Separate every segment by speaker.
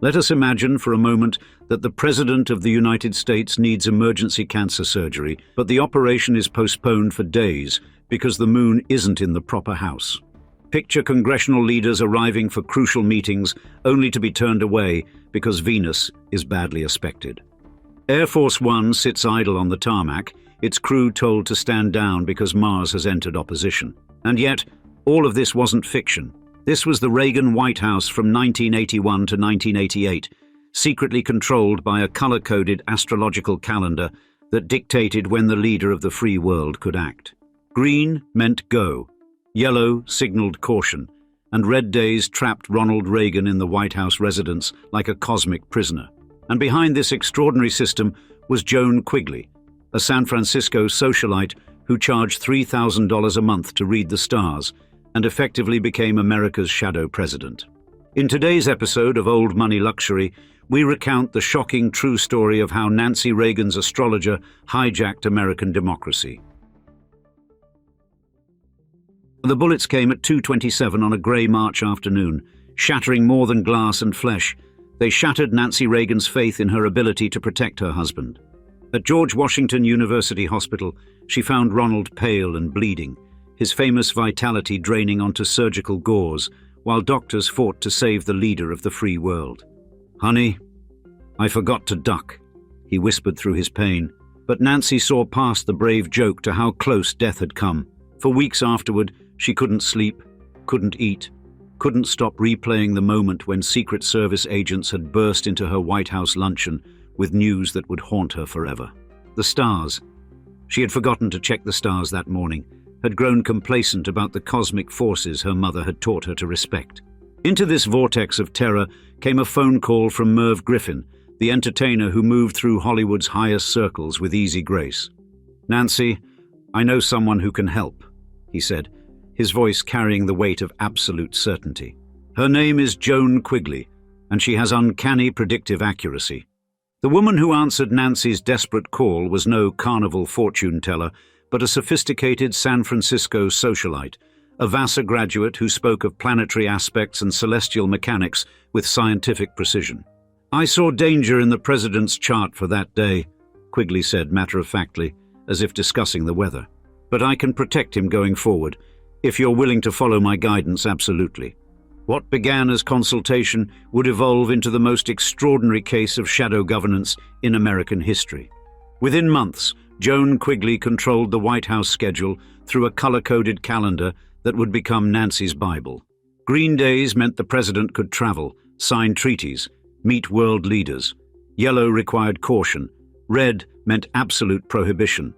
Speaker 1: Let us imagine for a moment that the President of the United States needs emergency cancer surgery, but the operation is postponed for days because the moon isn't in the proper house. Picture congressional leaders arriving for crucial meetings only to be turned away because Venus is badly aspected. Air Force One sits idle on the tarmac, its crew told to stand down because Mars has entered opposition. And yet, all of this wasn't fiction. This was the Reagan White House from 1981 to 1988, secretly controlled by a color-coded astrological calendar that dictated when the leader of the free world could act. Green meant go, yellow signaled caution, and red days trapped Ronald Reagan in the White House residence like a cosmic prisoner. And behind this extraordinary system was Joan Quigley, a San Francisco socialite who charged $3,000 a month to read the stars and effectively became America's shadow president. In today's episode of Old Money Luxury, we recount the shocking true story of how Nancy Reagan's astrologer hijacked American democracy. The bullets came at 2:27 on a grey March afternoon, shattering more than glass and flesh. They shattered Nancy Reagan's faith in her ability to protect her husband. At George Washington University Hospital, she found Ronald pale and bleeding, his famous vitality draining onto surgical gauze, while doctors fought to save the leader of the free world. "Honey, I forgot to duck," he whispered through his pain. But Nancy saw past the brave joke to how close death had come. For weeks afterward, she couldn't sleep, couldn't eat, couldn't stop replaying the moment when Secret Service agents had burst into her White House luncheon with news that would haunt her forever. The stars. She had forgotten to check the stars that morning, had grown complacent about the cosmic forces her mother had taught her to respect. Into this vortex of terror came a phone call from Merv Griffin, the entertainer who moved through Hollywood's highest circles with easy grace. "Nancy, I know someone who can help," he said, his voice carrying the weight of absolute certainty. "Her name is Joan Quigley, and she has uncanny predictive accuracy." The woman who answered Nancy's desperate call was no carnival fortune teller, but a sophisticated San Francisco socialite, a Vassar graduate who spoke of planetary aspects and celestial mechanics with scientific precision. "I saw danger in the president's chart for that day," Quigley said matter-of-factly, as if discussing the weather. "But I can protect him going forward. If you're willing to follow my guidance, absolutely." What began as consultation would evolve into the most extraordinary case of shadow governance in American history. Within months, Joan Quigley controlled the White House schedule through a color-coded calendar that would become Nancy's Bible. Green days meant the president could travel, sign treaties, meet world leaders. Yellow required caution. Red meant absolute prohibition.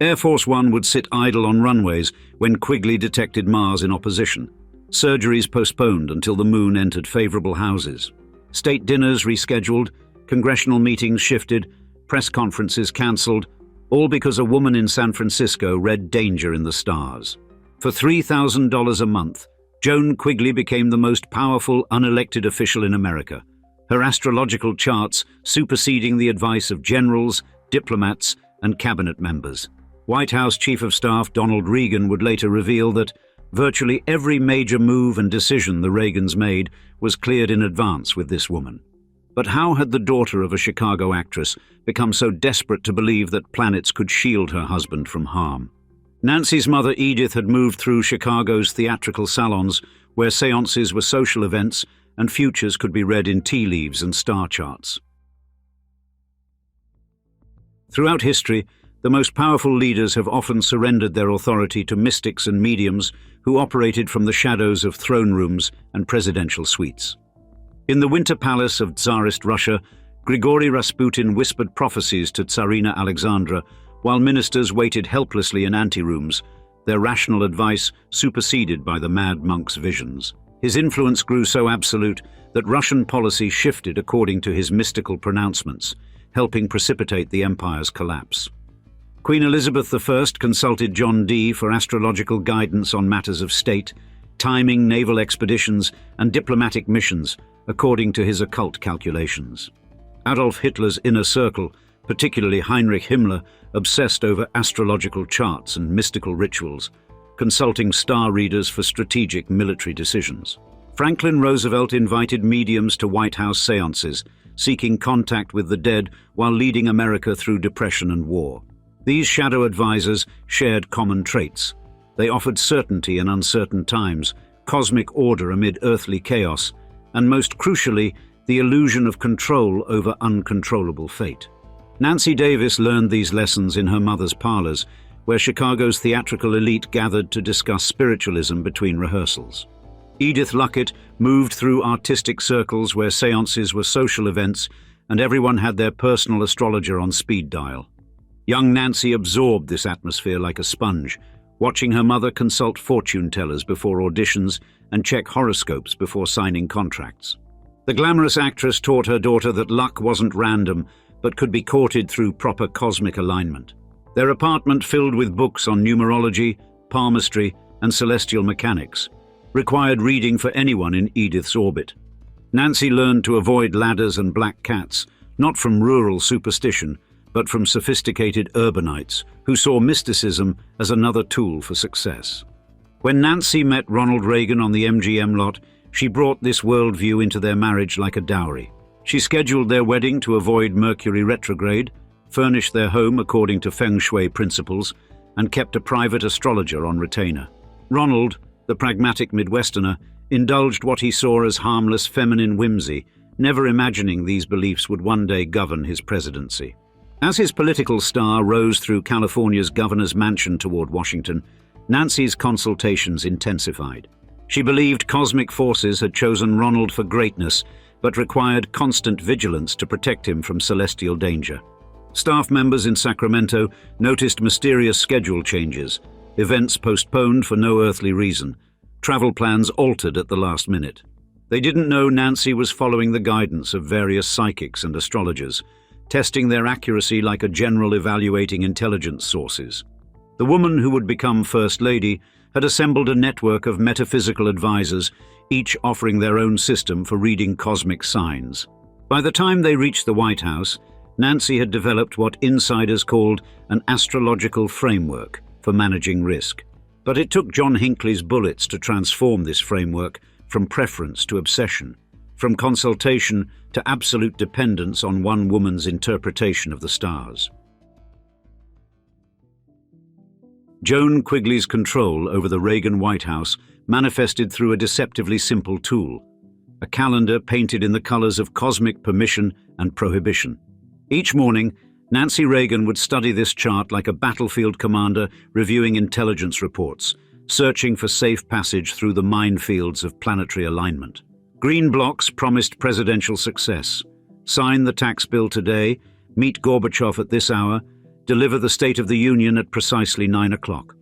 Speaker 1: Air Force One would sit idle on runways when Quigley detected Mars in opposition. Surgeries postponed until the moon entered favorable houses. State dinners rescheduled, congressional meetings shifted, press conferences cancelled, all because a woman in San Francisco read danger in the stars. For $3,000 a month, Joan Quigley became the most powerful unelected official in America, her astrological charts superseding the advice of generals, diplomats, and cabinet members. White House Chief of Staff Ronald Reagan would later reveal that virtually every major move and decision the Reagans made was cleared in advance with this woman. But how had the daughter of a Chicago actress become so desperate to believe that planets could shield her husband from harm? Nancy's mother Edith had moved through Chicago's theatrical salons, where seances were social events and futures could be read in tea leaves and star charts. Throughout history, the most powerful leaders have often surrendered their authority to mystics and mediums who operated from the shadows of throne rooms and presidential suites. In the Winter Palace of Tsarist Russia, Grigory Rasputin whispered prophecies to Tsarina Alexandra while ministers waited helplessly in anterooms, their rational advice superseded by the mad monk's visions. His influence grew so absolute that Russian policy shifted according to his mystical pronouncements, helping precipitate the empire's collapse. Queen Elizabeth I consulted John Dee for astrological guidance on matters of state, timing naval expeditions and diplomatic missions according to his occult calculations. Adolf Hitler's inner circle, particularly Heinrich Himmler, obsessed over astrological charts and mystical rituals, consulting star readers for strategic military decisions. Franklin Roosevelt invited mediums to White House seances, seeking contact with the dead while leading America through depression and war. These shadow advisors shared common traits. They offered certainty in uncertain times, cosmic order amid earthly chaos, and most crucially, the illusion of control over uncontrollable fate. Nancy Davis learned these lessons in her mother's parlors, where Chicago's theatrical elite gathered to discuss spiritualism between rehearsals. Edith Luckett moved through artistic circles where seances were social events and everyone had their personal astrologer on speed dial. Young Nancy absorbed this atmosphere like a sponge, watching her mother consult fortune tellers before auditions and check horoscopes before signing contracts. The glamorous actress taught her daughter that luck wasn't random, but could be courted through proper cosmic alignment. Their apartment, filled with books on numerology, palmistry, and celestial mechanics, required reading for anyone in Edith's orbit. Nancy learned to avoid ladders and black cats, not from rural superstition, but from sophisticated urbanites who saw mysticism as another tool for success. When Nancy met Ronald Reagan on the MGM lot, she brought this worldview into their marriage like a dowry. She scheduled their wedding to avoid Mercury retrograde, furnished their home according to feng shui principles, and kept a private astrologer on retainer. Ronald, the pragmatic Midwesterner, indulged what he saw as harmless feminine whimsy, never imagining these beliefs would one day govern his presidency. As his political star rose through California's governor's mansion toward Washington, Nancy's consultations intensified. She believed cosmic forces had chosen Ronald for greatness, but required constant vigilance to protect him from celestial danger. Staff members in Sacramento noticed mysterious schedule changes, events postponed for no earthly reason, travel plans altered at the last minute. They didn't know Nancy was following the guidance of various psychics and astrologers, testing their accuracy like a general evaluating intelligence sources. The woman who would become First Lady had assembled a network of metaphysical advisors, each offering their own system for reading cosmic signs. By the time they reached the White House, Nancy had developed what insiders called an astrological framework for managing risk. But it took John Hinckley's bullets to transform this framework from preference to obsession, from consultation to absolute dependence on one woman's interpretation of the stars. Joan Quigley's control over the Reagan White House manifested through a deceptively simple tool, a calendar painted in the colors of cosmic permission and prohibition. Each morning, Nancy Reagan would study this chart like a battlefield commander reviewing intelligence reports, searching for safe passage through the minefields of planetary alignment. Green blocks promised presidential success. Sign the tax bill today, meet Gorbachev at this hour, deliver the State of the Union at precisely 9 o'clock.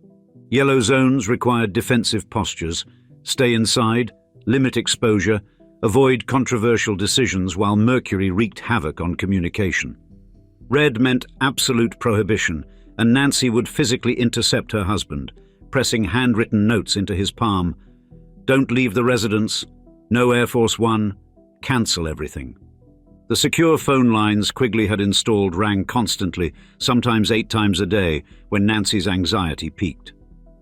Speaker 1: Yellow zones required defensive postures, stay inside, limit exposure, avoid controversial decisions while Mercury wreaked havoc on communication. Red meant absolute prohibition, and Nancy would physically intercept her husband, pressing handwritten notes into his palm. Don't leave the residence, no Air Force One, cancel everything. The secure phone lines Quigley had installed rang constantly, sometimes 8 times a day, when Nancy's anxiety peaked.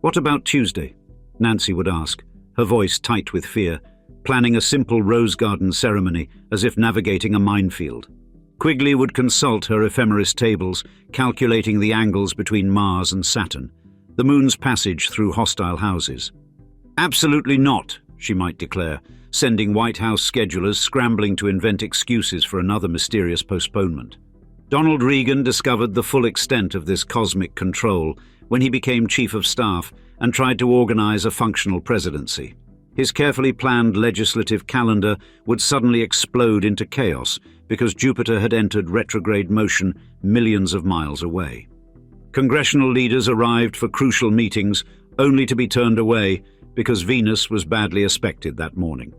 Speaker 1: What about Tuesday? Nancy would ask, her voice tight with fear, planning a simple rose garden ceremony as if navigating a minefield. Quigley would consult her ephemeris tables, calculating the angles between Mars and Saturn, the moon's passage through hostile houses. Absolutely not, she might declare, sending White House schedulers scrambling to invent excuses for another mysterious postponement. Ronald Reagan discovered the full extent of this cosmic control when he became chief of staff and tried to organize a functional presidency. His carefully planned legislative calendar would suddenly explode into chaos because Jupiter had entered retrograde motion millions of miles away. Congressional leaders arrived for crucial meetings only to be turned away because Venus was badly aspected that morning.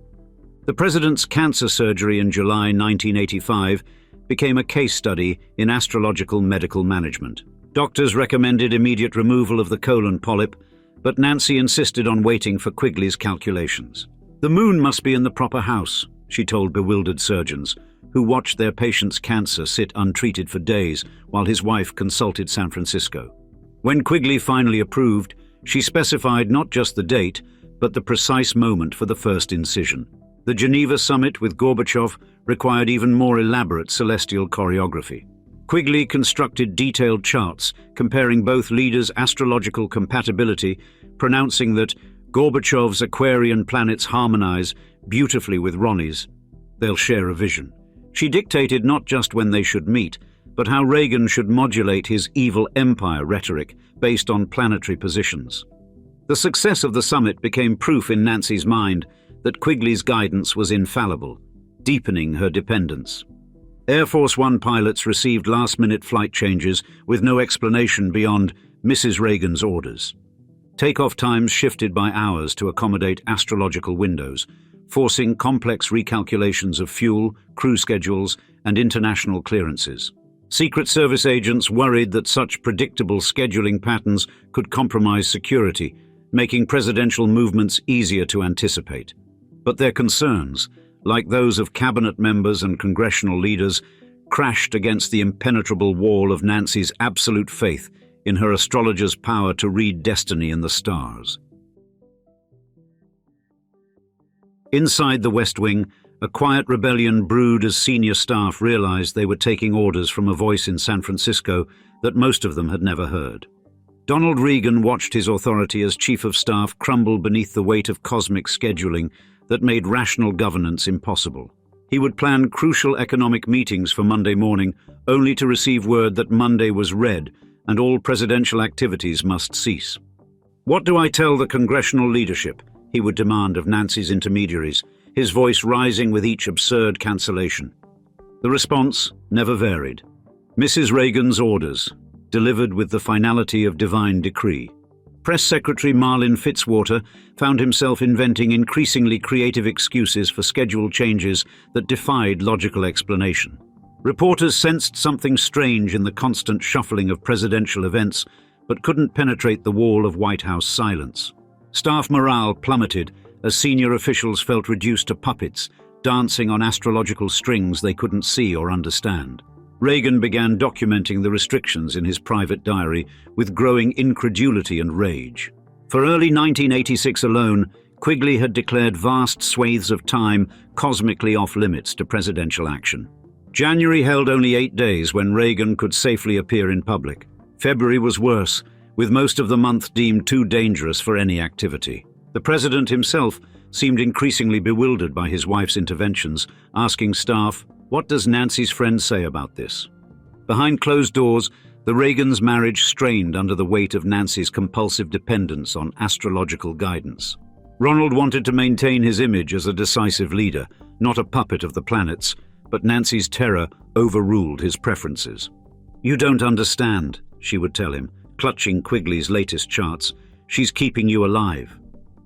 Speaker 1: The president's cancer surgery in July 1985 became a case study in astrological medical management. Doctors recommended immediate removal of the colon polyp, but Nancy insisted on waiting for Quigley's calculations. The moon must be in the proper house, she told bewildered surgeons, who watched their patient's cancer sit untreated for days while his wife consulted San Francisco. When Quigley finally approved, she specified not just the date, but the precise moment for the first incision. The Geneva summit with Gorbachev required even more elaborate celestial choreography. Quigley constructed detailed charts comparing both leaders' astrological compatibility, pronouncing that Gorbachev's Aquarian planets harmonize beautifully with Ronnie's. They'll share a vision. She dictated not just when they should meet, but how Reagan should modulate his evil empire rhetoric based on planetary positions. The success of the summit became proof in Nancy's mind that Quigley's guidance was infallible, deepening her dependence. Air Force One pilots received last-minute flight changes with no explanation beyond Mrs. Reagan's orders. Takeoff times shifted by hours to accommodate astrological windows, forcing complex recalculations of fuel, crew schedules, and international clearances. Secret Service agents worried that such predictable scheduling patterns could compromise security, making presidential movements easier to anticipate. But their concerns, like those of cabinet members and congressional leaders, crashed against the impenetrable wall of Nancy's absolute faith in her astrologer's power to read destiny in the stars. Inside the West Wing, a quiet rebellion brewed as senior staff realized they were taking orders from a voice in San Francisco that most of them had never heard. Ronald Reagan watched his authority as chief of staff crumble beneath the weight of cosmic scheduling that made rational governance impossible. He would plan crucial economic meetings for Monday morning, only to receive word that Monday was red and all presidential activities must cease. "What do I tell the congressional leadership?" he would demand of Nancy's intermediaries, his voice rising with each absurd cancellation. The response never varied. Mrs. Reagan's orders, delivered with the finality of divine decree. Press Secretary Marlin Fitzwater found himself inventing increasingly creative excuses for schedule changes that defied logical explanation. Reporters sensed something strange in the constant shuffling of presidential events, but couldn't penetrate the wall of White House silence. Staff morale plummeted as senior officials felt reduced to puppets, dancing on astrological strings they couldn't see or understand. Reagan began documenting the restrictions in his private diary with growing incredulity and rage. For early 1986 alone, Quigley had declared vast swathes of time cosmically off-limits to presidential action. January held only 8 days when Reagan could safely appear in public. February was worse, with most of the month deemed too dangerous for any activity. The president himself seemed increasingly bewildered by his wife's interventions, asking staff, "What does Nancy's friend say about this?" Behind closed doors, the Reagans' marriage strained under the weight of Nancy's compulsive dependence on astrological guidance. Ronald wanted to maintain his image as a decisive leader, not a puppet of the planets, but Nancy's terror overruled his preferences. "You don't understand," she would tell him, clutching Quigley's latest charts. "She's keeping you alive."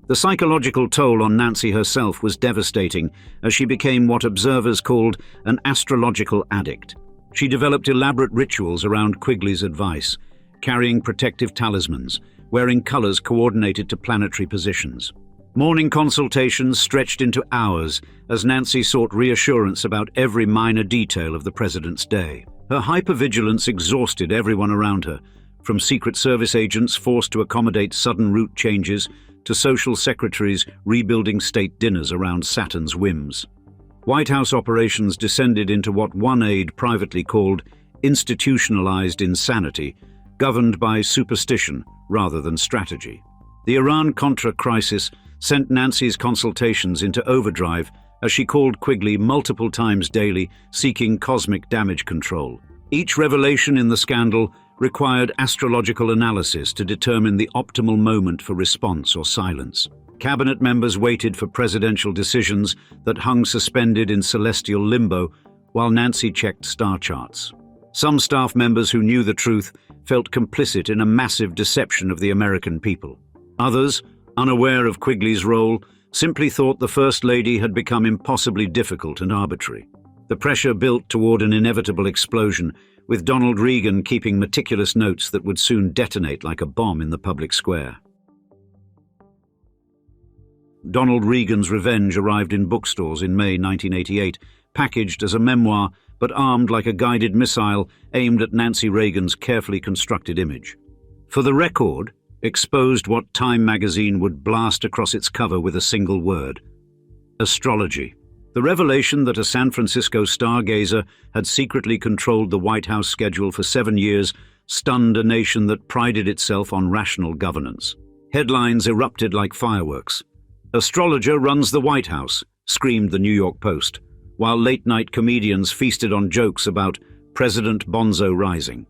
Speaker 1: The psychological toll on Nancy herself was devastating as she became what observers called an astrological addict. She developed elaborate rituals around Quigley's advice, carrying protective talismans, wearing colors coordinated to planetary positions. Morning consultations stretched into hours as Nancy sought reassurance about every minor detail of the president's day. Her hypervigilance exhausted everyone around her, from Secret Service agents forced to accommodate sudden route changes to social secretaries rebuilding state dinners around Saturn's whims. White House operations descended into what one aide privately called institutionalized insanity, governed by superstition rather than strategy. The Iran-Contra crisis sent Nancy's consultations into overdrive as she called Quigley multiple times daily, seeking cosmic damage control. Each revelation in the scandal required astrological analysis to determine the optimal moment for response or silence. Cabinet members waited for presidential decisions that hung suspended in celestial limbo while Nancy checked star charts. Some staff members who knew the truth felt complicit in a massive deception of the American people. Others, unaware of Quigley's role, simply thought the First Lady had become impossibly difficult and arbitrary. The pressure built toward an inevitable explosion, with Ronald Reagan keeping meticulous notes that would soon detonate like a bomb in the public square. Ronald Reagan's Revenge arrived in bookstores in May 1988, packaged as a memoir but armed like a guided missile aimed at Nancy Reagan's carefully constructed image. For the record, exposed what Time magazine would blast across its cover with a single word: astrology. The revelation that a San Francisco stargazer had secretly controlled the White House schedule for 7 years stunned a nation that prided itself on rational governance. Headlines erupted like fireworks. "Astrologer runs the White House," screamed the New York Post, while late-night comedians feasted on jokes about President Bonzo rising.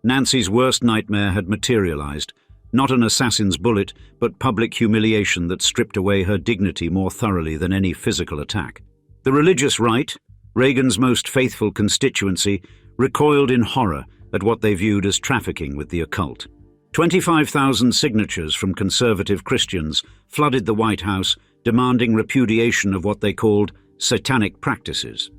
Speaker 1: Nancy's worst nightmare had materialized, not an assassin's bullet, but public humiliation that stripped away her dignity more thoroughly than any physical attack. The religious right, Reagan's most faithful constituency, recoiled in horror at what they viewed as trafficking with the occult. 25,000 signatures from conservative Christians flooded the White House, demanding repudiation of what they called satanic practices.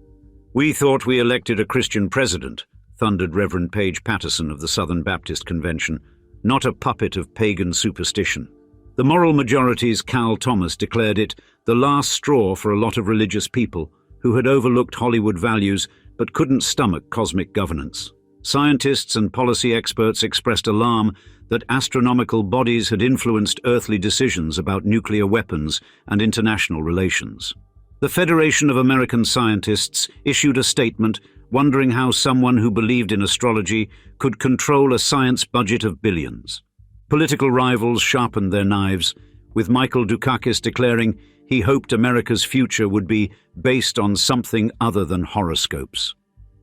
Speaker 1: "We thought we elected a Christian president," thundered Reverend Page Patterson of the Southern Baptist Convention, "not a puppet of pagan superstition." The moral majority's Cal Thomas declared it the last straw for a lot of religious people who had overlooked Hollywood values but couldn't stomach cosmic governance. Scientists and policy experts expressed alarm that astronomical bodies had influenced earthly decisions about nuclear weapons and international relations. The Federation of American Scientists issued a statement wondering how someone who believed in astrology could control a science budget of billions. Political rivals sharpened their knives, with Michael Dukakis declaring he hoped America's future would be based on something other than horoscopes.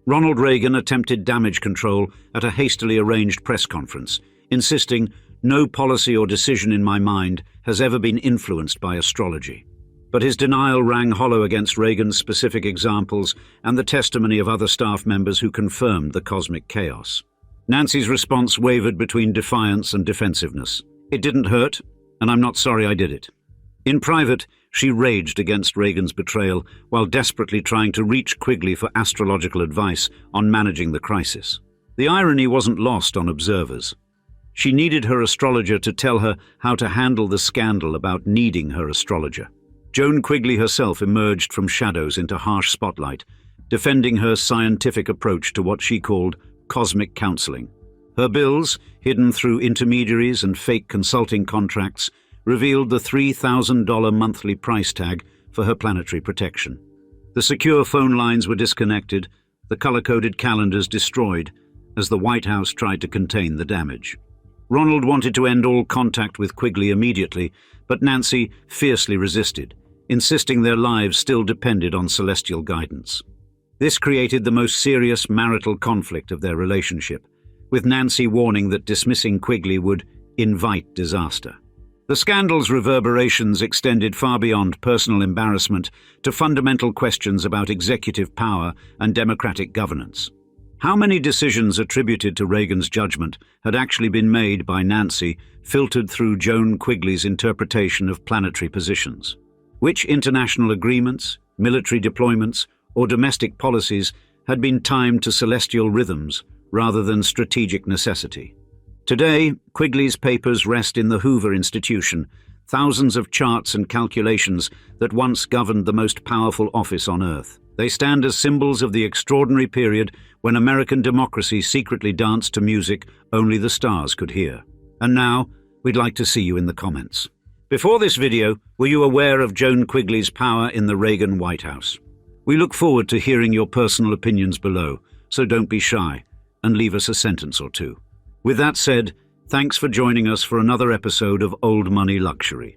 Speaker 1: Ronald Reagan attempted damage control at a hastily arranged press conference, insisting, "No policy or decision in my mind has ever been influenced by astrology." But his denial rang hollow against Reagan's specific examples and the testimony of other staff members who confirmed the cosmic chaos. Nancy's response wavered between defiance and defensiveness. "It didn't hurt, and I'm not sorry I did it." In private, she raged against Reagan's betrayal while desperately trying to reach Quigley for astrological advice on managing the crisis. The irony wasn't lost on observers. She needed her astrologer to tell her how to handle the scandal about needing her astrologer. Joan Quigley herself emerged from shadows into harsh spotlight, defending her scientific approach to what she called cosmic counseling. Her bills, hidden through intermediaries and fake consulting contracts, revealed the $3,000 monthly price tag for her planetary protection. The secure phone lines were disconnected, the color-coded calendars destroyed, as the White House tried to contain the damage. Ronald wanted to end all contact with Quigley immediately, but Nancy fiercely resisted, insisting their lives still depended on celestial guidance. This created the most serious marital conflict of their relationship, with Nancy warning that dismissing Quigley would invite disaster. The scandal's reverberations extended far beyond personal embarrassment to fundamental questions about executive power and democratic governance. How many decisions attributed to Reagan's judgment had actually been made by Nancy, filtered through Joan Quigley's interpretation of planetary positions? Which international agreements, military deployments, or domestic policies had been timed to celestial rhythms rather than strategic necessity? Today, Quigley's papers rest in the Hoover Institution, thousands of charts and calculations that once governed the most powerful office on Earth. They stand as symbols of the extraordinary period when American democracy secretly danced to music only the stars could hear. And now, we'd like to see you in the comments. Before this video, were you aware of Joan Quigley's power in the Reagan White House? We look forward to hearing your personal opinions below, so don't be shy and leave us a sentence or two. With that said, thanks for joining us for another episode of Old Money Luxury.